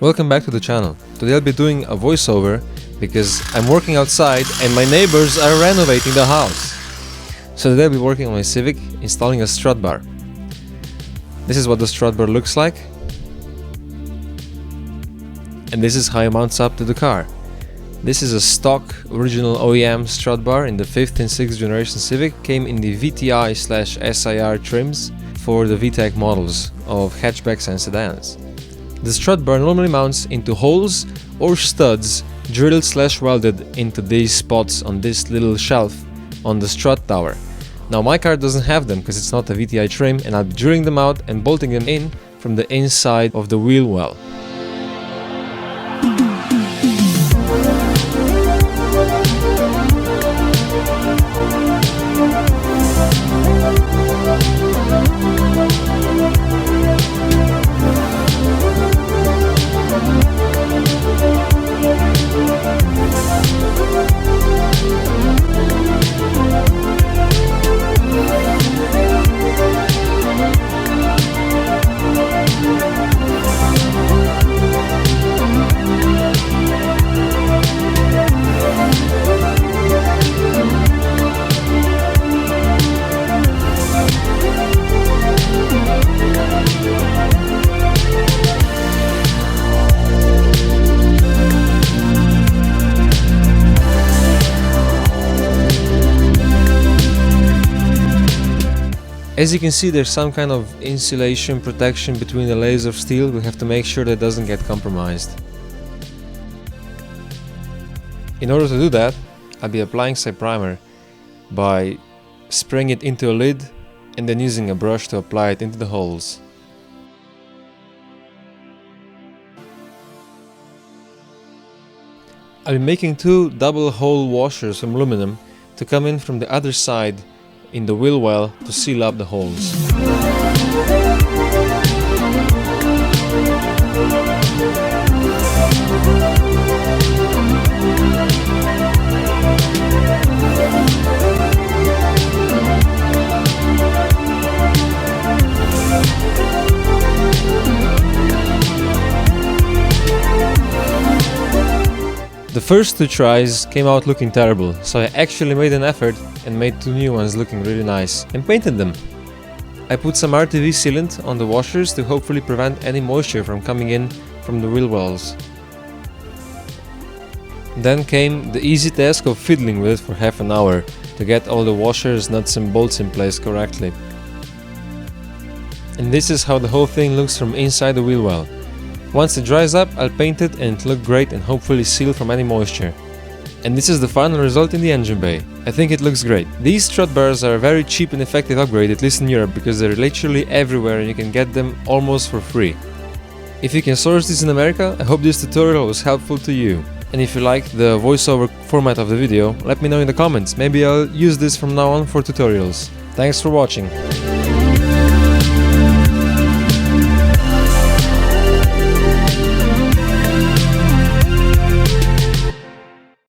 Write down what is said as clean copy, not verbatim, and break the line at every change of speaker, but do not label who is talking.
Welcome back to the channel. Today I'll be doing a voiceover because I'm working outside and my neighbors are renovating the house. So today I'll be working on my Civic, installing a strut bar. This is what the strut bar looks like. And this is how it mounts up to the car. This is a stock original OEM strut bar in the 5th and 6th generation Civic. Came in the VTI/SIR trims for the VTEC models of hatchbacks and sedans. The strut bar normally mounts into holes or studs drilled/welded into these spots on this little shelf on the strut tower. Now my car doesn't have them because it's not a VTI trim, and I'll be drilling them out and bolting them in from the inside of the wheel well. As you can see, there's some kind of insulation protection between the layers of steel. We have to make sure that it doesn't get compromised. In order to do that, I'll be applying some primer by spraying it into a lid and then using a brush to apply it into the holes. I'll be making two double hole washers from aluminum to come in from the other side in the wheel well to seal up the holes. The first two tries came out looking terrible, so I actually made an effort and made two new ones looking really nice and painted them. I put some RTV sealant on the washers to hopefully prevent any moisture from coming in from the wheel wells. Then came the easy task of fiddling with it for half an hour to get all the washers, nuts and bolts in place correctly. And this is how the whole thing looks from inside the wheel well. Once it dries up, I'll paint it and it look great and hopefully seal from any moisture. And this is the final result in the engine bay. I think it looks great. These strut bars are a very cheap and effective upgrade, at least in Europe, because they're literally everywhere and you can get them almost for free. If you can source these in America, I hope this tutorial was helpful to you. And if you liked the voiceover format of the video, let me know in the comments. Maybe I'll use this from now on for tutorials. Thanks for watching.